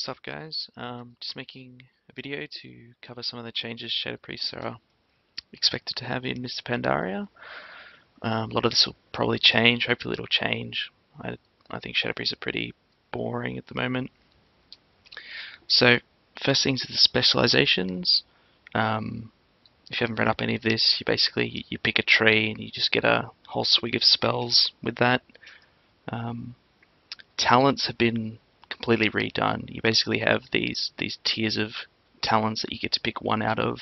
What's up, guys? Just making a video to cover some of the changes Shadow Priests are expected to have in Mists of Pandaria. A lot of this will probably change. Hopefully it'll change. I think Shadow Priests are pretty boring at the moment. So first things are the specializations. If you haven't read up any of this, you pick a tree and you just get a whole swig of spells with that. Talents have been completely redone. You basically have these tiers of talents that you get to pick one out of.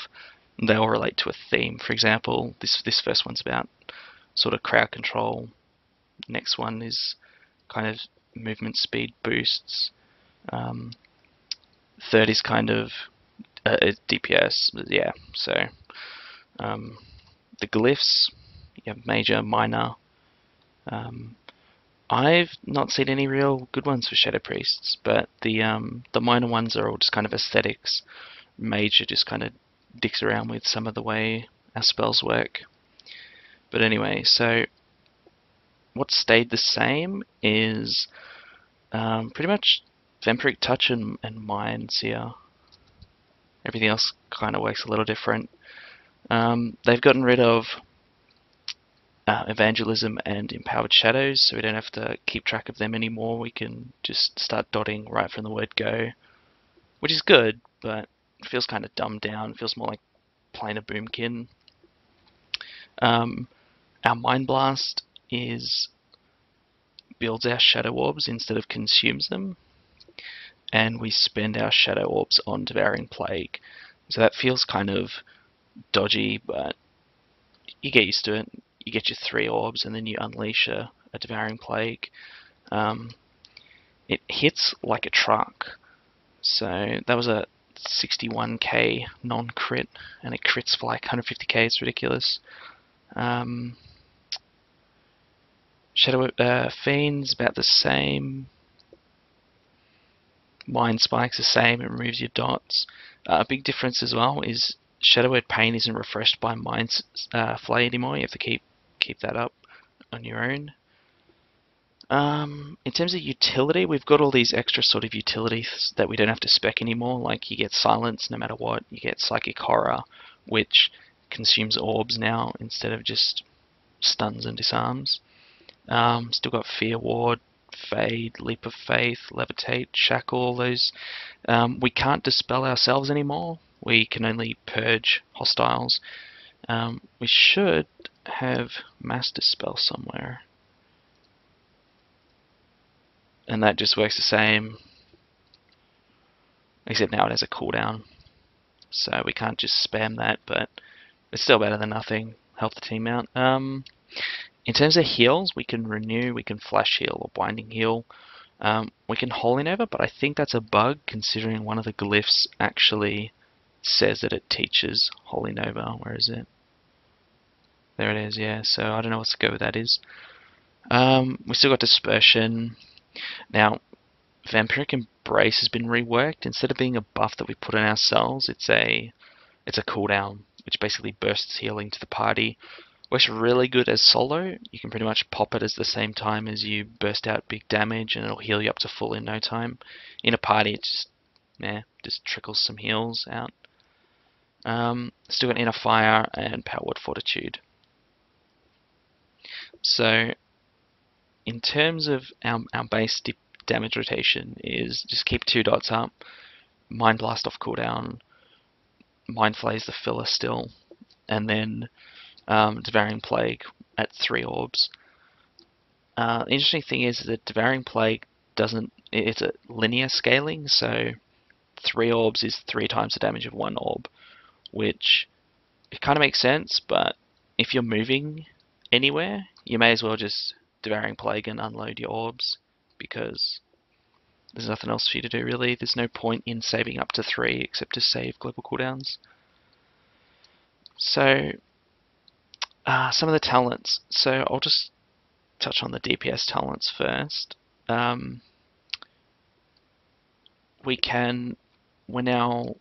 They all relate to a theme. For example, this first one's about sort of crowd control. Next one is kind of movement speed boosts. Third is kind of DPS. Yeah, so the glyphs, you have major, minor. I've not seen any real good ones for Shadow Priests, but the minor ones are all just kind of aesthetics. Major just kind of dicks around with some of the way our spells work. But anyway, so what stayed the same is pretty much Vampiric Touch and Mind Seer. Everything else kind of works a little different. They've gotten rid of Evangelism and Empowered Shadows, so we don't have to keep track of them anymore. We can just start dotting right from the word go, which is good, but it feels kind of dumbed down. It feels more like playing a boomkin. Our Mind Blast builds our Shadow Orbs instead of consumes them, and we spend our Shadow Orbs on Devouring Plague. So that feels kind of dodgy, but you get used to it. You get your 3 orbs and then you unleash a Devouring Plague. It hits like a truck. So that was a 61k non-crit, and it crits for like 150k. It's ridiculous. Shadow Fiend's about the same. Mind Spike's the same. It removes your dots. A big difference as well is Shadow Word Pain isn't refreshed by Mind Flay anymore. You have to keep that up on your own. In terms of utility, we've got all these extra sort of utilities that we don't have to spec anymore. Like you get Silence no matter what. You get Psychic Horror, which consumes orbs now instead of just stuns and disarms. Still got Fear Ward, Fade, Leap of Faith, Levitate, Shackle, all those. We can't dispel ourselves anymore. We can only purge hostiles. We should have Mass Dispel somewhere. And that just works the same, except now it has a cooldown. So we can't just spam that, but it's still better than nothing. Help the team out. In terms of heals, we can Renew, we can Flash Heal or Binding Heal. We can Holy Nova, but I think that's a bug considering one of the glyphs actually says that it teaches Holy Nova. Where is it? There it is, yeah. So I don't know what to go with that is. We still got Dispersion. Now, Vampiric Embrace has been reworked. Instead of being a buff that we put on ourselves, it's a cooldown, which basically bursts healing to the party. Works really good as solo. You can pretty much pop it at the same time as you burst out big damage, and it'll heal you up to full in no time. In a party, it just trickles some heals out. Still got Inner Fire and Power Word Fortitude. So, in terms of our base damage rotation is just keep 2 dots up, Mind Blast off cooldown, Mind Flay's the filler still, and then Devouring Plague at 3 orbs. The interesting thing is that Devouring Plague it's a linear scaling, so 3 orbs is 3 times the damage of 1 orb, which it kind of makes sense, but if you're moving anywhere, you may as well just Devouring Plague and unload your orbs, because there's nothing else for you to do really. There's no point in saving up to 3 except to save global cooldowns. So some of the talents. So I'll just touch on the DPS talents first. When our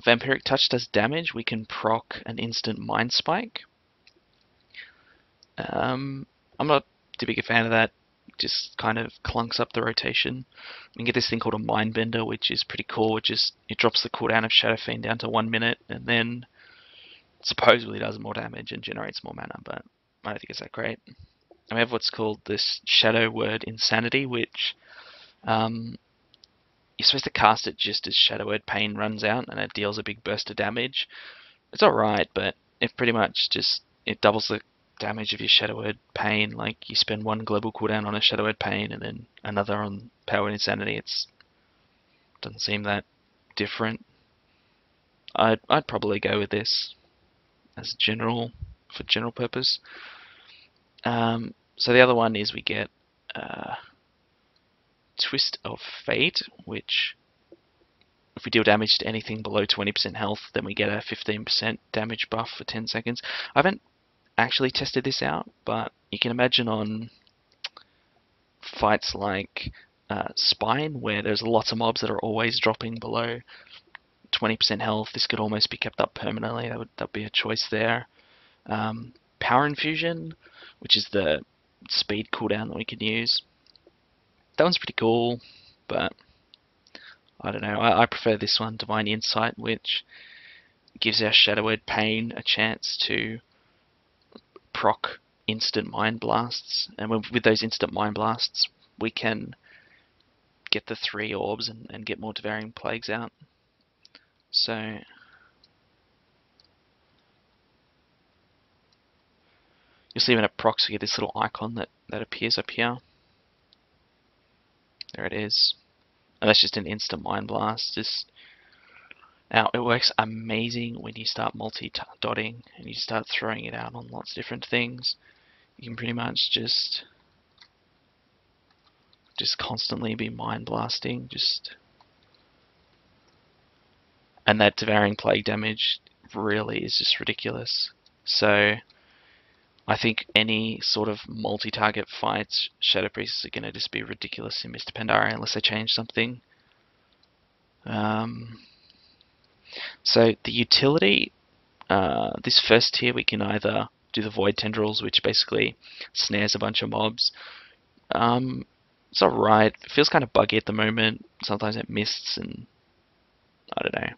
Vampiric Touch does damage, we can proc an instant Mind Spike. I'm not too big a fan of that. just kind of clunks up the rotation. We can get this thing called a Mind Bender, which is pretty cool. It drops the cooldown of Shadow Fiend down to 1 minute, and then supposedly does more damage and generates more mana, but I don't think it's that great. And we have what's called this Shadow Word Insanity, which you're supposed to cast it just as Shadow Word Pain runs out, and it deals a big burst of damage. It's alright, but it pretty much it doubles the damage of your Shadow Word Pain. Like, you spend 1 global cooldown on a Shadow Word Pain and then another on Power Word Insanity. It doesn't seem that different. I'd probably go with this as for general purpose. So the other one is we get Twist of Fate, which if we deal damage to anything below 20% health, then we get a 15% damage buff for 10 seconds. I haven't actually tested this out, but you can imagine on fights like Spine, where there's lots of mobs that are always dropping below 20% health, this could almost be kept up permanently. That'd be a choice there. Power Infusion, which is the speed cooldown that we can use. That one's pretty cool, but I don't know. I prefer this one, Divine Insight, which gives our Shadow Word Pain a chance to proc instant Mind Blasts, and with those instant Mind Blasts, we can get the 3 orbs and get more Devouring Plagues out. So you'll see when it procs, we get this little icon that appears up here. There it is. And that's just an instant Mind Blast. Now, it works amazing when you start multi-dotting and you start throwing it out on lots of different things. You can pretty much just constantly be Mind Blasting. And that Devouring Plague damage really is just ridiculous. So I think any sort of multi-target fights, Shadow Priests are going to just be ridiculous in Mists of Pandaria unless they change something. So the utility, this first tier we can either do the Void Tendrils, which basically snares a bunch of mobs. It's alright. It feels kind of buggy at the moment. Sometimes it mists and I don't know.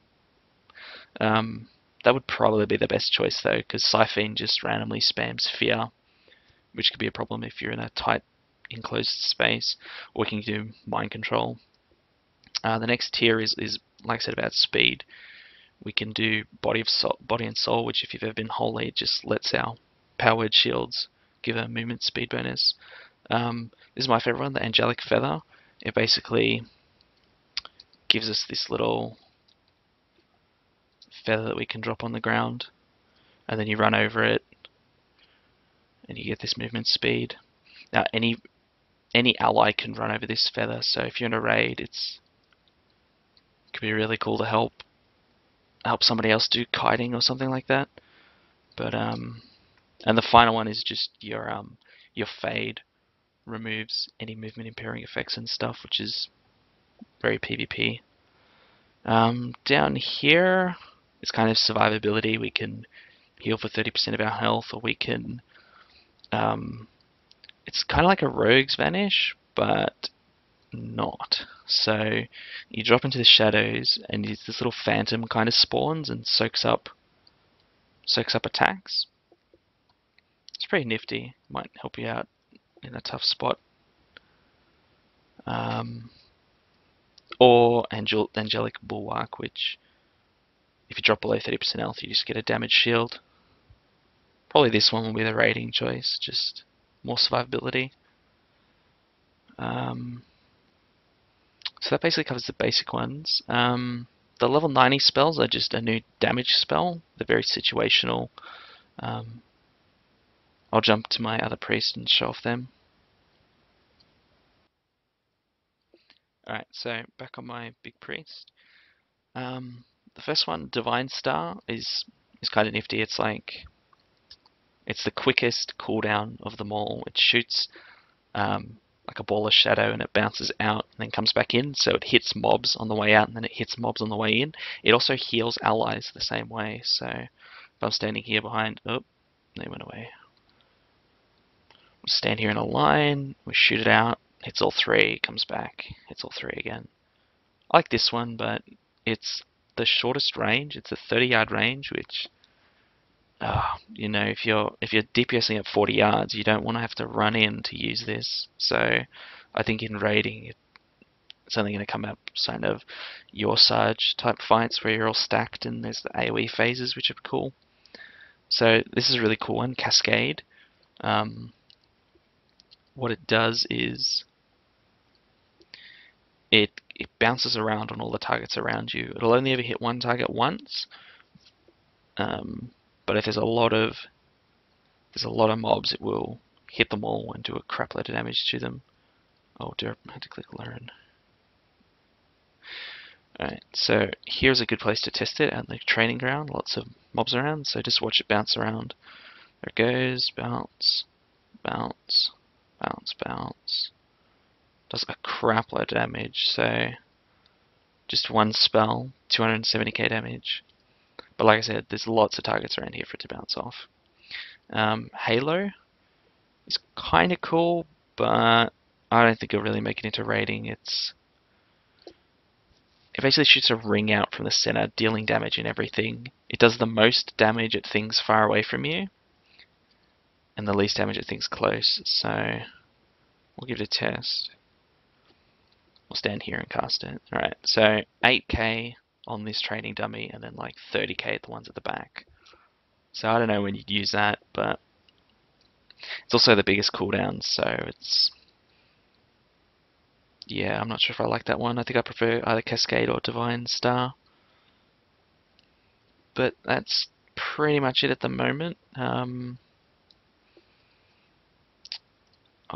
That would probably be the best choice though, because Siphene just randomly spams Fear, which could be a problem if you're in a tight enclosed space, or we can do Mind Control. The next tier is like I said about speed. We can do Body and Soul, which if you've ever been Holy, it just lets our powered shields give a movement speed bonus. This is my favorite one, the Angelic Feather. It basically gives us this little feather that we can drop on the ground, and then you run over it, and you get this movement speed. Now, any ally can run over this feather, so if you're in a raid, it could be really cool to help somebody else do kiting or something like that. But and the final one is just your fade removes any movement impairing effects and stuff, which is very PvP. Down here is kind of survivability. We can heal for 30% of our health, or we can it's kind of like a Rogue's Vanish, but not. So you drop into the shadows, and this little phantom kind of spawns and soaks up attacks. It's pretty nifty. Might help you out in a tough spot. Or Angelic Bulwark, which if you drop below 30% health, you just get a damage shield. Probably this one will be the rating choice, just more survivability. So that basically covers the basic ones. The level 90 spells are just a new damage spell. They're very situational. I'll jump to my other priest and show off them. Alright, so back on my big priest. The first one, Divine Star, is kind of nifty. It's the quickest cooldown of them all. It shoots like a ball of shadow, and it bounces out and then comes back in, so it hits mobs on the way out and then it hits mobs on the way in. It also heals allies the same way, so if I'm standing here behind, oh, they went away. Stand here in a line, we shoot it out, hits all three, comes back, hits all three again. I like this one, but it's the shortest range. It's a 30-yard range, which, you know, if you're DPSing at 40 yards, you don't want to have to run in to use this. So I think in raiding, it's only going to come up kind of your Sarge type fights where you're all stacked and there's the AoE phases, which are cool. So this is a really cool one, Cascade. What it does is it bounces around on all the targets around you. It'll only ever hit one target once, but if there's a lot of mobs, it will hit them all and do a crap load of damage to them. Oh dear, I had to click learn. Alright, so here's a good place to test it at the training ground. Lots of mobs around, so just watch it bounce around. There it goes, bounce, bounce, bounce, bounce. Does a crap load of damage, so just one spell, 270k damage. But like I said, there's lots of targets around here for it to bounce off. Halo is kind of cool, but I don't think it'll really make it into raiding. It basically shoots a ring out from the center, dealing damage in everything. It does the most damage at things far away from you, and the least damage at things close. So we'll give it a test. We'll stand here and cast it. Alright, so 8k on this training dummy, and then like 30k at the ones at the back. So I don't know when you'd use that, but it's also the biggest cooldown, so it's... Yeah, I'm not sure if I like that one. I think I prefer either Cascade or Divine Star. But that's pretty much it at the moment. I'll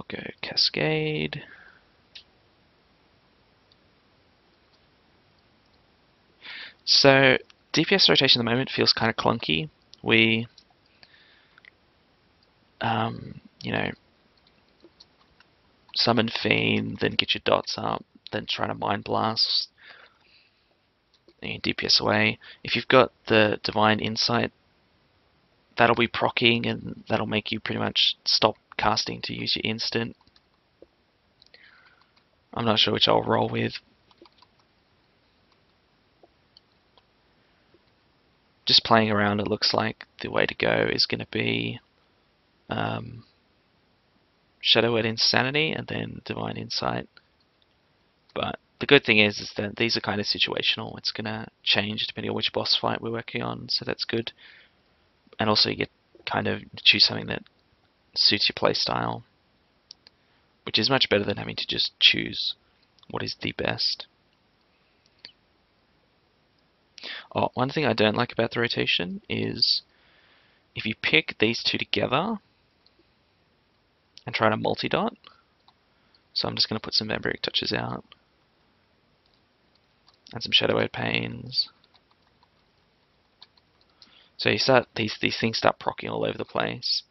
go Cascade. So DPS rotation at the moment feels kind of clunky. We, you know, summon Fiend, then get your dots up, then try to Mind Blast, and DPS away. If you've got the Divine Insight, that'll be proccing, and that'll make you pretty much stop casting to use your instant. I'm not sure which I'll roll with. Just playing around, it looks like the way to go is going to be Shadow Word Insanity and then Divine Insight. But the good thing is that these are kind of situational. It's going to change depending on which boss fight we're working on, so that's good. And also you get kind of choose something that suits your playstyle, which is much better than having to just choose what is the best. Oh, one thing I don't like about the rotation is if you pick these two together and try to multi-dot. So I'm just going to put some Vampiric Touches out and some Shadow Word Pains. So you start these things start proccing all over the place.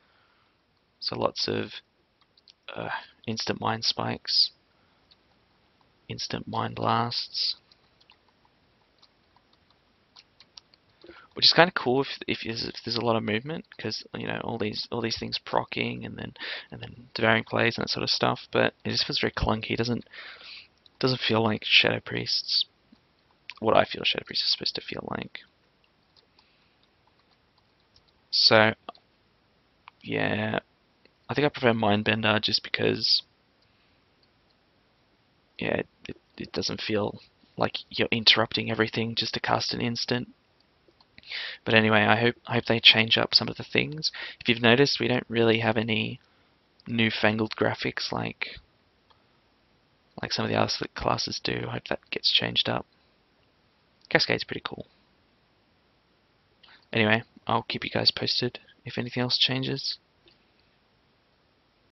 So lots of instant mind spikes, instant mind blasts, which is kind of cool if there's a lot of movement, because you know all these things proccing and then devouring plays and that sort of stuff. But it just feels very clunky. It doesn't feel like Shadow Priests. What I feel Shadow Priest is supposed to feel like. So yeah, I think I prefer Mindbender just because, yeah, it doesn't feel like you're interrupting everything just to cast an instant. But anyway, I hope they change up some of the things. If you've noticed, we don't really have any newfangled graphics like some of the other classes do. I hope that gets changed up. Cascade's pretty cool. Anyway, I'll keep you guys posted if anything else changes.